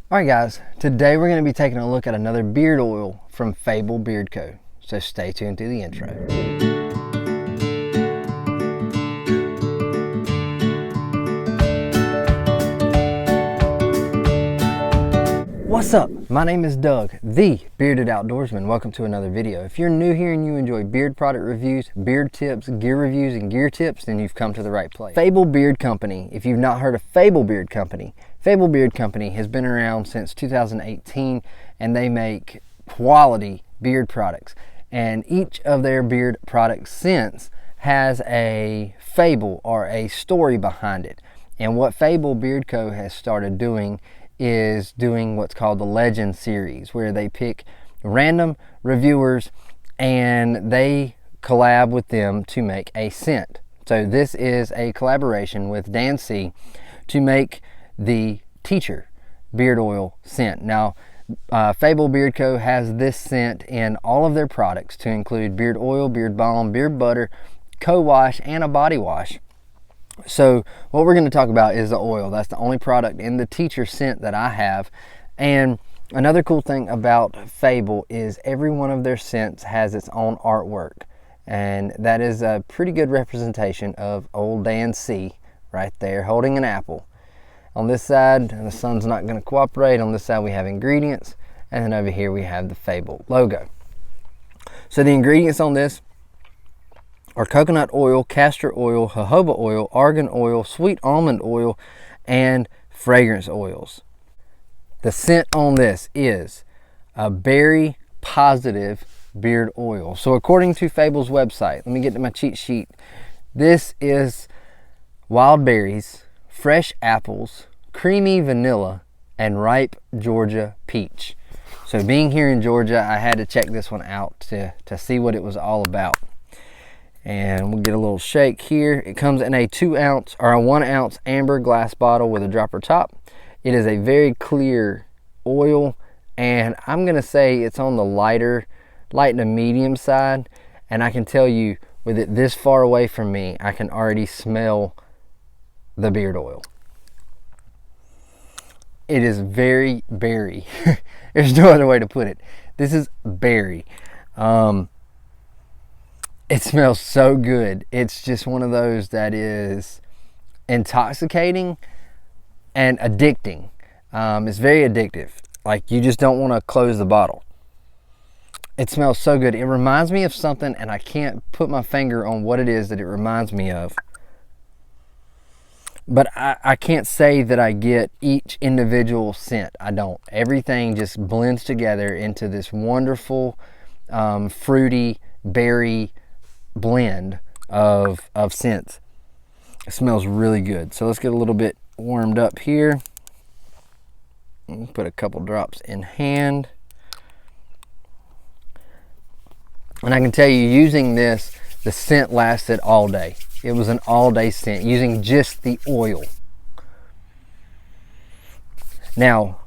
Alright guys, today we're going to be taking a look at another beard oil from Fable Beard Co. So stay tuned to the intro. What's up? My name is Doug, the Bearded Outdoorsman. Welcome to another video. If you're new here and you enjoy beard product reviews, beard tips, gear reviews, and gear tips, then you've come to the right place. Fable Beard Company. If you've not heard of Fable Beard Company, Fable Beard Company has been around since 2018 and they make quality beard products. And each of their beard product scents has a fable or a story behind it. And what Fable Beard Co. has started doing is doing what's called the Legend series, where they pick random reviewers and they collab with them to make a scent. So this is a collaboration with Dan C to make the Teacher beard oil scent. Now Fable Beard Co. has this scent in all of their products to include beard oil, beard balm, beard butter, co-wash, and a body wash. So what we're going to talk about is the oil. That's the only product in the Teacher scent that I have. And another cool thing about Fable is every one of their scents has its own artwork. And that is a pretty good representation of old Dan C right there holding an apple. On this side, the sun's not going to cooperate. On this side we have ingredients. And then over here we have the Fable logo. So the ingredients on this are coconut oil, castor oil, jojoba oil, argan oil, sweet almond oil, and fragrance oils. The scent on this is a berry positive beard oil. So according to Fable's website, let me get to my cheat sheet. This is wild berries, fresh apples, creamy vanilla, and ripe Georgia peach. So being here in Georgia, I had to check this one out to see what it was all about. And we'll get a little shake here. It comes in a 2 ounce or a 1 ounce amber glass bottle with a dropper top. It is a very clear oil, and I'm gonna say it's on the light to medium side. And I can tell you, with it this far away from me, I can already smell the beard oil. It is very berry. There's no other way to put it. This is berry. It smells so good. It's just one of those that is intoxicating and addicting. It's very addictive. Like, you just don't want to close the bottle. It smells so good. It reminds me of something, and I can't put my finger on what it is that it reminds me of. But I can't say that I get each individual scent. I don't. Everything just blends together into this wonderful, fruity, berry blend of scents. It smells really good. So let's get a little bit warmed up here. Put a couple drops in hand. And I can tell you, using this, the scent lasted all day. It was an all-day scent using just the oil. Now,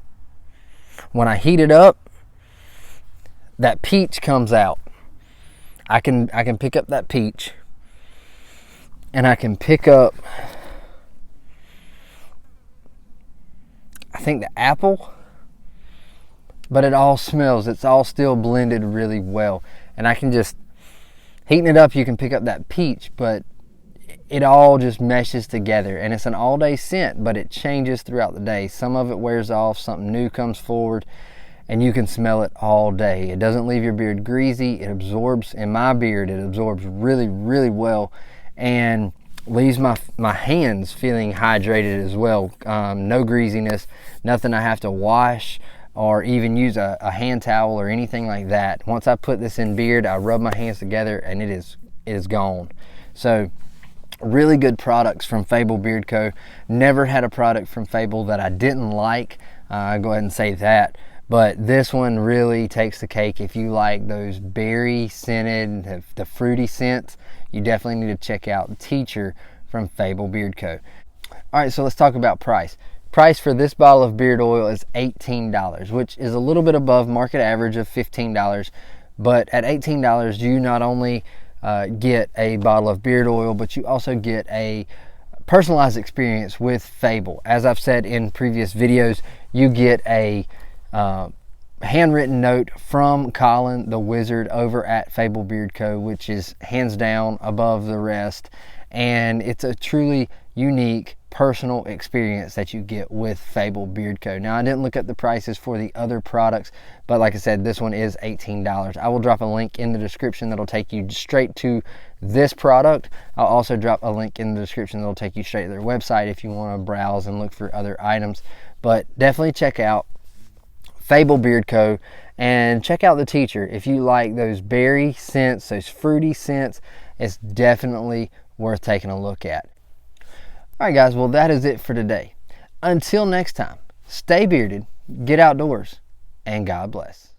when I heat it up, that peach comes out. I can pick up that peach, and I can pick up, I think, the apple, but it all smells, it's all still blended really well. And I can just, heating it up, you can pick up that peach, but it all just meshes together. And it's an all-day scent, but it changes throughout the day. Some of it wears off, something new comes forward, and you can smell it all day. It doesn't leave your beard greasy. It absorbs, in my beard, it absorbs really, really well, and leaves my hands feeling hydrated as well. No greasiness, nothing I have to wash or even use a hand towel or anything like that. Once I put this in beard, I rub my hands together and it is gone. So really good products from Fable Beard Co. Never had a product from Fable that I didn't like. I'll go ahead and say that. But this one really takes the cake. If you like those berry scented, the fruity scents, you definitely need to check out Teacher from Fable Beard Co. All right, so let's talk about price. Price for this bottle of beard oil is $18, which is a little bit above market average of $15. But at $18, you not only get a bottle of beard oil, but you also get a personalized experience with Fable. As I've said in previous videos, you get a handwritten note from Colin the Wizard over at Fable Beard Co, which is hands down above the rest, and it's a truly unique personal experience that you get with Fable Beard Co. Now, I didn't look up the prices for the other products, but like I said, this one is $18. I will drop a link in the description that'll take you straight to this product. I'll also drop a link in the description that'll take you straight to their website if you want to browse and look for other items. But definitely check out Fable Beard Co. and check out the Teacher. If you like those berry scents, those fruity scents, it's definitely worth taking a look at. Alright guys, well that is it for today. Until next time, stay bearded, get outdoors, and God bless.